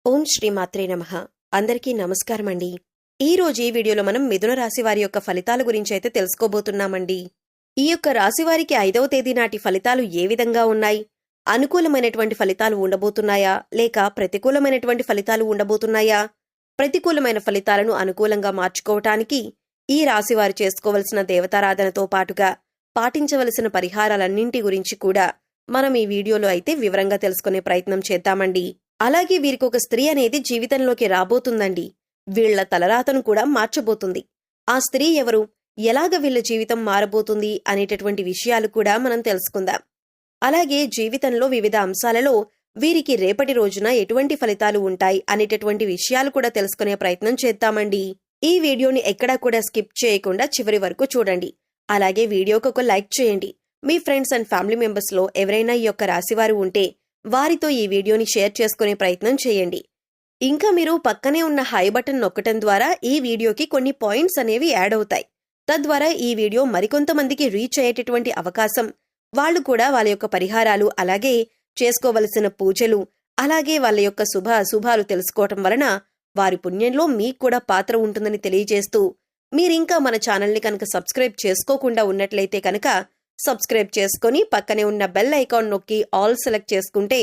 ఓం శ్రీమాత్రే నమః. అందరికీ నమస్కారమండి. ఈ రోజు ఈ వీడియోలో మనం మిథున రాశి వారి యొక్క ఫలితాల గురించి అయితే తెలుసుకోబోతున్నామండి. ఈ యొక్క రాశి వారికి 5వ తేదీ నాటి ఫలితాలు ఏ విధంగా ఉన్నాయి? అనుకూలమైనటువంటి ఫలితాలు ఉండబోతున్నాయా లేక ప్రతికూలమైనటువంటి ఫలితాలు ఉండబోతున్నాయా? ప్రతికూలమైన ఫలితాలను అనుకూలంగా మార్చుకోవటానికి ఈ రాశి వారు చేసుకోవలసిన దేవతారాధనతో పాటుగా పాటించవలసిన పరిహారాలన్నింటి గురించి కూడా మనం ఈ వీడియోలో అయితే వివరంగా తెలుసుకునే ప్రయత్నం చేద్దామండి. అలాగే వీరికి ఒక స్త్రీ అనేది జీవితంలోకి రాబోతుందండి. వీళ్ల తలరాతను కూడా మార్చబోతుంది. ఆ స్త్రీ ఎవరు, ఎలాగ వీళ్ల జీవితం మారబోతుంది అనేటటువంటి విషయాలు కూడా మనం తెలుసుకుందాం. అలాగే జీవితంలో వివిధ అంశాలలో వీరికి రేపటి రోజున ఎటువంటి ఫలితాలు ఉంటాయి అనేటటువంటి విషయాలు కూడా తెలుసుకునే ప్రయత్నం చేద్దామండి. ఈ వీడియోని ఎక్కడా కూడా స్కిప్ చేయకుండా చివరి వరకు చూడండి. అలాగే వీడియోకి ఒక లైక్ చేయండి. మీ ఫ్రెండ్స్ అండ్ ఫ్యామిలీ మెంబర్స్ లో ఎవరైనా ఈ యొక్క రాశివారు ఉంటే వారితో ఈ వీడియోని షేర్ చేసుకునే ప్రయత్నం చేయండి. ఇంకా మీరు పక్కనే ఉన్న హై బటన్ నొక్కటం ద్వారా ఈ వీడియోకి కొన్ని పాయింట్స్ అనేవి యాడ్ అవుతాయి. తద్వారా ఈ వీడియో మరికొంతమందికి రీచ్ అయ్యేటటువంటి అవకాశం, వాళ్ళు కూడా వాళ్ళ యొక్క పరిహారాలు, అలాగే చేసుకోవలసిన పూజలు, అలాగే వాళ్ళ యొక్క శుభ అశుభాలు తెలుసుకోవటం వలన వారి పుణ్యంలో మీకు కూడా పాత్ర ఉంటుందని తెలియజేస్తూ, మీరింకా మన ఛానల్ని కనుక సబ్స్క్రైబ్ చేసుకోకుండా ఉన్నట్లయితే కనుక సబ్స్క్రైబ్ చేసుకుని పక్కనే ఉన్న బెల్ ఐకాన్ నొక్కి ఆల్ సెలెక్ట్ చేసుకుంటే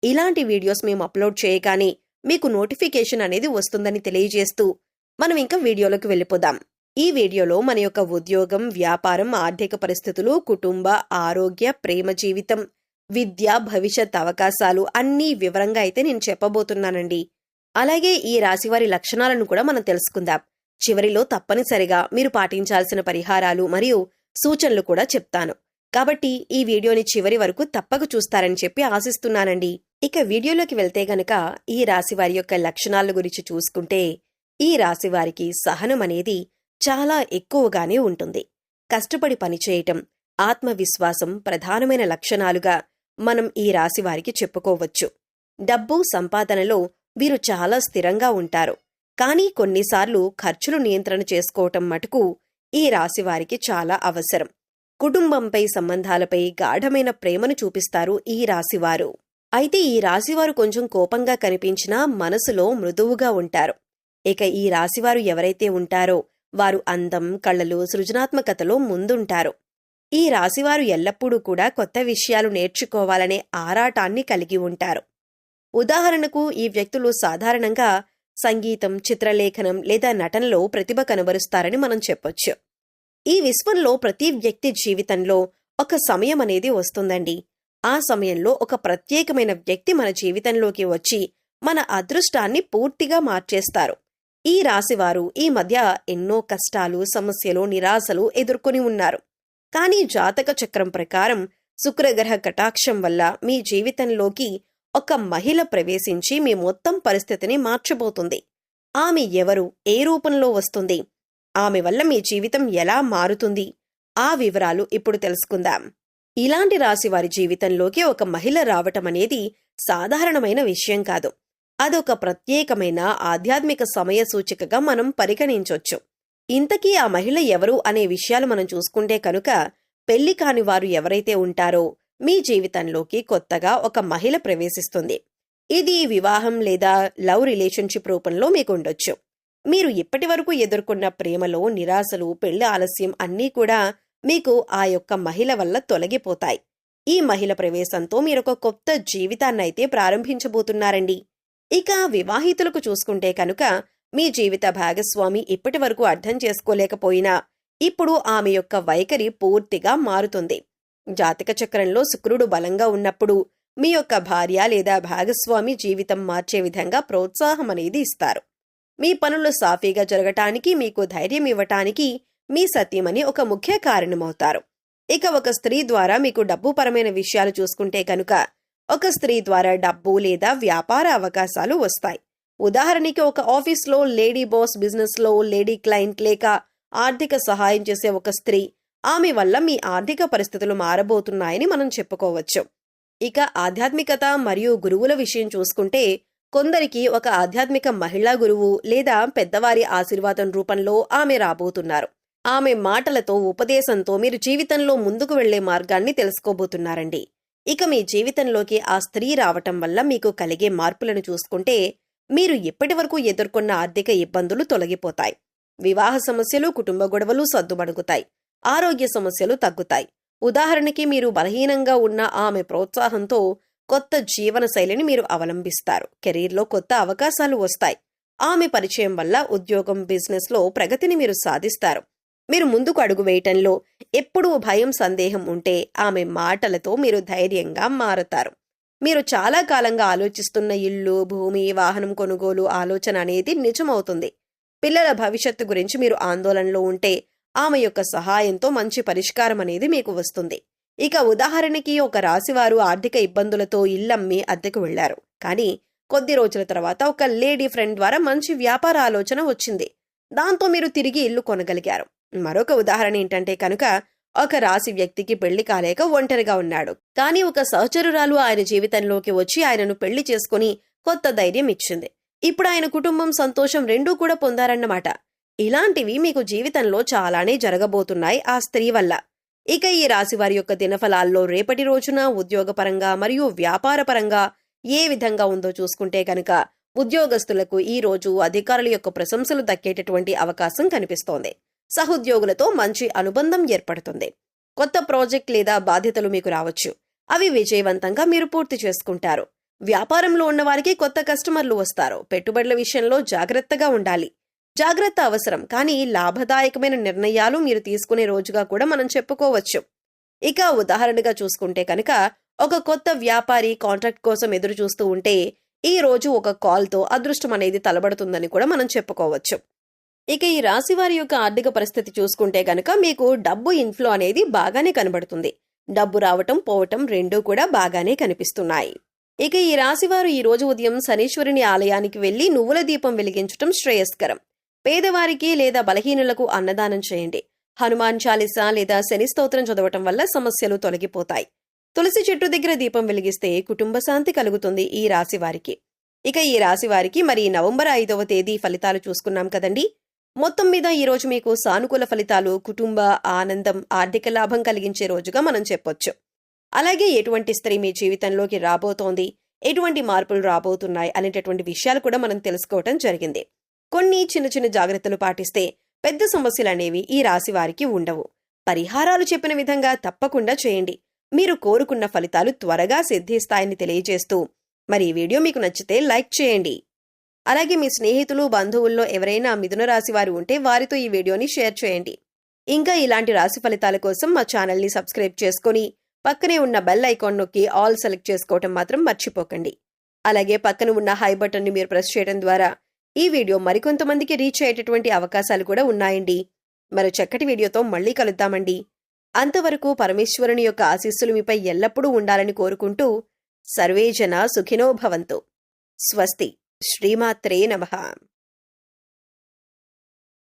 ఇలాంటి వీడియోస్ మేము అప్లోడ్ చేయగానే మీకు నోటిఫికేషన్ అనేది వస్తుందని తెలియజేస్తూ మనం ఇంకా వీడియోలోకి వెళ్ళిపోదాం. ఈ వీడియోలో మన యొక్క ఉద్యోగం, వ్యాపారం, ఆర్థిక పరిస్థితులు, కుటుంబ, ఆరోగ్య, ప్రేమ జీవితం, విద్య, భవిష్యత్ అవకాశాలు అన్నీ వివరంగా అయితే నేను చెప్పబోతున్నానండి. అలాగే ఈ రాశివారి లక్షణాలను కూడా మనం తెలుసుకుందాం. చివరిలో తప్పనిసరిగా మీరు పాటించాల్సిన పరిహారాలు మరియు సూచనలు కూడా చెప్తాను. కాబట్టి ఈ వీడియోని చివరి వరకు తప్పక చూస్తారని చెప్పి ఆశిస్తున్నానండి. ఇక వీడియోలోకి వెళ్తే గనక ఈ రాశి వారి యొక్క లక్షణాల గురించి చూసుకుంటే, ఈ రాశి వారికి సహనం అనేది చాలా ఎక్కువగానే ఉంటుంది. కష్టపడి పనిచేయటం, ఆత్మవిశ్వాసం ప్రధానమైన లక్షణాలుగా మనం ఈ రాశి వారికి చెప్పుకోవచ్చు. డబ్బు సంపాదనలో వీరు చాలా స్థిరంగా ఉంటారు. కానీ కొన్నిసార్లు ఖర్చులు నియంత్రణ చేసుకోవటం మటుకు ఈ రాశివారికి చాలా అవసరం. కుటుంబంపై, సంబంధాలపై గాఢమైన ప్రేమను చూపిస్తారు ఈ రాశివారు. అయితే ఈ రాశివారు కొంచెం కోపంగా కనిపించినా మనసులో మృదువుగా ఉంటారు. ఇక ఈ రాశివారు ఎవరైతే ఉంటారో వారు అందం, కళలు, సృజనాత్మకతలో ముందుంటారు. ఈ రాశివారు ఎల్లప్పుడూ కూడా కొత్త విషయాలు నేర్చుకోవాలనే ఆరాటాన్ని కలిగి ఉంటారు. ఉదాహరణకు ఈ వ్యక్తులు సాధారణంగా సంగీతం, చిత్రలేఖనం లేదా నటనలో ప్రతిభ కనబరుస్తారని మనం చెప్పొచ్చు. ఈ విశ్వంలో ప్రతి వ్యక్తి జీవితంలో ఒక సమయం అనేది వస్తుందండి. ఆ సమయంలో ఒక ప్రత్యేకమైన వ్యక్తి మన జీవితంలోకి వచ్చి మన అదృష్టాన్ని పూర్తిగా మార్చేస్తారు. ఈ రాశివారు ఈ మధ్య ఎన్నో కష్టాలు, సమస్యలు, నిరాశలు ఎదుర్కొని ఉన్నారు. కానీ జాతక చక్రం ప్రకారం శుక్రగ్రహ కటాక్షం వల్ల మీ జీవితంలోకి ఒక మహిళ ప్రవేశించి మీ మొత్తం పరిస్థితిని మార్చబోతుంది. ఆమె ఎవరు, ఏ రూపంలో వస్తుంది, ఆమె వల్ల మీ జీవితం ఎలా మారుతుంది, ఆ వివరాలు ఇప్పుడు తెలుసుకుందాం. ఇలాంటి రాశి వారి జీవితంలోకి ఒక మహిళ రావటం అనేది సాధారణమైన విషయం కాదు. అదొక ప్రత్యేకమైన ఆధ్యాత్మిక సమయ సూచికగా మనం పరిగణించొచ్చు. ఇంతకీ ఆ మహిళ ఎవరు అనే విషయాలు మనం చూసుకుంటే కనుక, పెళ్లి కాని వారు ఎవరైతే ఉంటారో మీ జీవితంలోకి కొత్తగా ఒక మహిళ ప్రవేశిస్తుంది. ఇది వివాహం లేదా లవ్ రిలేషన్షిప్ రూపంలో మీకు ఉండొచ్చు. మీరు ఇప్పటి వరకు ఎదుర్కొన్న ప్రేమలో నిరాశలు, పెళ్లి ఆలస్యం అన్నీ కూడా మీకు ఆ యొక్క మహిళ వల్ల తొలగిపోతాయి. ఈ మహిళ ప్రవేశంతో మీరొక కొత్త జీవితాన్నైతే ప్రారంభించబోతున్నారండి. ఇక వివాహితులకు చూసుకుంటే కనుక, మీ జీవిత భాగస్వామి ఇప్పటి వరకు అర్థం చేసుకోలేకపోయినా ఇప్పుడు ఆమె యొక్క వైఖరి పూర్తిగా మారుతుంది. జాతక చక్రంలో శుక్రుడు బలంగా ఉన్నప్పుడు మీ యొక్క భార్య లేదా భాగస్వామి జీవితం మార్చే విధంగా ప్రోత్సాహం అనేది ఇస్తారు. మీ పనులు సాఫీగా జరగటానికి, మీకు ధైర్యం ఇవ్వటానికి మీ సతీమణి ఒక ముఖ్య కారణమవుతారు. ఇక ఒక స్త్రీ ద్వారా మీకు డబ్బు పరమైన విషయాలు చూసుకుంటే కనుక, ఒక స్త్రీ ద్వారా డబ్బు లేదా వ్యాపార అవకాశాలు వస్తాయి. ఉదాహరణకి ఒక ఆఫీస్లో లేడీ బాస్, బిజినెస్లో లేడీ క్లయింట్ లేక ఆర్థిక సహాయం చేసే ఒక స్త్రీ, ఆమె వల్ల మీ ఆర్థిక పరిస్థితులు మారబోతున్నాయని మనం చెప్పుకోవచ్చు. ఇక ఆధ్యాత్మికత మరియు గురువుల విషయం చూసుకుంటే, కొందరికి ఒక ఆధ్యాత్మిక మహిళా గురువు లేదా పెద్దవారి ఆశీర్వాదం రూపంలో ఆమె రాబోతున్నారు. ఆమె మాటలతో, ఉపదేశంతో మీరు జీవితంలో ముందుకు వెళ్లే మార్గాన్ని తెలుసుకోబోతున్నారండి. ఇక మీ జీవితంలోకి ఆ స్త్రీ రావటం వల్ల మీకు కలిగే మార్పులను చూసుకుంటే, మీరు ఇప్పటివరకు ఎదుర్కొన్న ఆర్థిక ఇబ్బందులు తొలగిపోతాయి. వివాహ సమస్యలు, కుటుంబ గొడవలు సద్దుమణుగుతాయి. ఆరోగ్య సమస్యలు తగ్గుతాయి. ఉదాహరణకి మీరు బలహీనంగా ఉన్న ఆమె ప్రోత్సాహంతో కొత్త జీవన శైలిని మీరు అవలంబిస్తారు. కెరీర్లో కొత్త అవకాశాలు వస్తాయి. ఆమె పరిచయం వల్ల ఉద్యోగం, బిజినెస్లో ప్రగతిని మీరు సాధిస్తారు. మీరు ముందుకు అడుగు వేయటంలో ఎప్పుడూ భయం, సందేహం ఉంటే ఆమె మాటలతో మీరు ధైర్యంగా మారతారు. మీరు చాలా కాలంగా ఆలోచిస్తున్న ఇల్లు, భూమి, వాహనం కొనుగోలు ఆలోచన అనేది నిజమవుతుంది. పిల్లల భవిష్యత్తు గురించి మీరు ఆందోళనలో ఉంటే ఆమె యొక్క సహాయంతో మంచి పరిష్కారం అనేది మీకు వస్తుంది. ఇక ఉదాహరణకి ఒక రాశివారు ఆర్థిక ఇబ్బందులతో ఇల్లమ్మి అద్దెకు వెళ్లారు. కానీ కొద్ది రోజుల తర్వాత ఒక లేడీ ఫ్రెండ్ ద్వారా మంచి వ్యాపార ఆలోచన వచ్చింది. దాంతో మీరు తిరిగి ఇల్లు కొనగలిగారు. మరొక ఉదాహరణ ఏంటంటే కనుక ఒక రాశి వ్యక్తికి పెళ్లి కాలేక ఒంటరిగా ఉన్నాడు. కానీ ఒక సహచరురాలు ఆయన జీవితంలోకి వచ్చి ఆయనను పెళ్లి చేసుకుని కొత్త ధైర్యం ఇచ్చింది. ఇప్పుడు ఆయన కుటుంబం, సంతోషం రెండూ కూడా పొందారన్నమాట. ఇలాంటివి మీకు జీవితంలో చాలానే జరగబోతున్నాయి ఆ స్త్రీ వల్ల. ఇక ఈ రాశి వారి యొక్క దినఫలాల్లో రేపటి రోజున ఉద్యోగపరంగా మరియు వ్యాపారపరంగా ఏ విధంగా ఉందో చూసుకుంటే కనుక ఉద్యోగస్తులకు ఈ రోజు అధికారుల యొక్క ప్రశంసలు దక్కేటటువంటి అవకాశం కనిపిస్తోంది. సహోద్యోగులతో మంచి అనుబంధం ఏర్పడుతుంది. కొత్త ప్రాజెక్ట్ లేదా బాధ్యతలు మీకు రావచ్చు. అవి విజయవంతంగా మీరు పూర్తి చేసుకుంటారు. వ్యాపారంలో ఉన్న వారికి కొత్త కస్టమర్లు వస్తారు. పెట్టుబడుల విషయంలో జాగ్రత్తగా ఉండాలి. జాగ్రత్త అవసరం, కానీ లాభదాయకమైన నిర్ణయాలు మీరు తీసుకునే రోజుగా కూడా మనం చెప్పుకోవచ్చు. ఇక ఉదాహరణగా చూసుకుంటే కనుక ఒక కొత్త వ్యాపారి కాంట్రాక్ట్ కోసం ఎదురు చూస్తూ ఉంటే ఈ రోజు ఒక కాల్తో అదృష్టం అనేది తలబడుతుందని కూడా మనం చెప్పుకోవచ్చు. ఇక ఈ రాశి వారి యొక్క ఆర్థిక పరిస్థితి చూసుకుంటే కనుక మీకు డబ్బు ఇన్ఫ్లో అనేది బాగానే కనబడుతుంది. డబ్బు రావటం, పోవటం రెండూ కూడా బాగానే కనిపిస్తున్నాయి. ఇక ఈ రాశివారు ఈ రోజు ఉదయం శనీశ్వరుని ఆలయానికి వెళ్లి నువ్వుల దీపం వెలిగించటం శ్రేయస్కరం. పేదవారికి లేదా బలహీనులకు అన్నదానం చేయండి. హనుమాన్ చాలీసా లేదా శని స్తోత్రం చదవటం వల్ల సమస్యలు తొలగిపోతాయి. తులసి చెట్టు దగ్గర దీపం వెలిగిస్తే కుటుంబ శాంతి కలుగుతుంది ఈ రాశి వారికి. ఇక ఈ రాశి వారికి మరి నవంబర్ 5వ తేదీ ఫలితాలు చూసుకున్నాం కదండి. మొత్తం మీద ఈ రోజు మీకు సానుకూల ఫలితాలు, కుటుంబ ఆనందం, ఆర్థిక లాభం కలిగించే రోజుగా మనం చెప్పొచ్చు. అలాగే ఎటువంటి స్త్రీ మీ జీవితంలోకి రాబోతోంది, ఎటువంటి మార్పులు రాబోతున్నాయి అనేటటువంటి విషయాలు కూడా మనం తెలుసుకోవటం జరిగింది. కొన్ని చిన్న చిన్న జాగ్రత్తలు పాటిస్తే పెద్ద సమస్యలు అనేవి ఈ రాశి వారికి ఉండవు. పరిహారాలు చెప్పిన విధంగా తప్పకుండా చేయండి. మీరు కోరుకున్న ఫలితాలు త్వరగా సిద్ధిస్తాయని తెలియజేస్తూ మరి ఈ వీడియో మీకు నచ్చితే లైక్ చేయండి. అలాగే మీ స్నేహితులు, బంధువుల్లో ఎవరైనా మిథున రాశి వారు ఉంటే వారితో ఈ వీడియోని షేర్ చేయండి. ఇంకా ఇలాంటి రాశి ఫలితాల కోసం మా ఛానల్ని సబ్స్క్రైబ్ చేసుకుని పక్కనే ఉన్న బెల్ ఐకాన్ నొక్కి ఆల్ సెలెక్ట్ చేసుకోవటం మాత్రం మర్చిపోకండి. అలాగే పక్కన ఉన్న హై బటన్ని మీరు ప్రెస్ చేయడం ద్వారా ఈ వీడియో మరికొంతమందికి రీచ్ అయ్యేటటువంటి అవకాశాలు కూడా ఉన్నాయండి. మరో చక్కటి వీడియోతో మళ్ళీ కలుద్దామండి. అంతవరకు పరమేశ్వరుని యొక్క ఆశీస్సులు మీపై ఎల్లప్పుడూ ఉండాలని కోరుకుంటూ సర్వే జనా సుఖినో భవంతు. స్వస్తి. శ్రీమాత్రే నమః.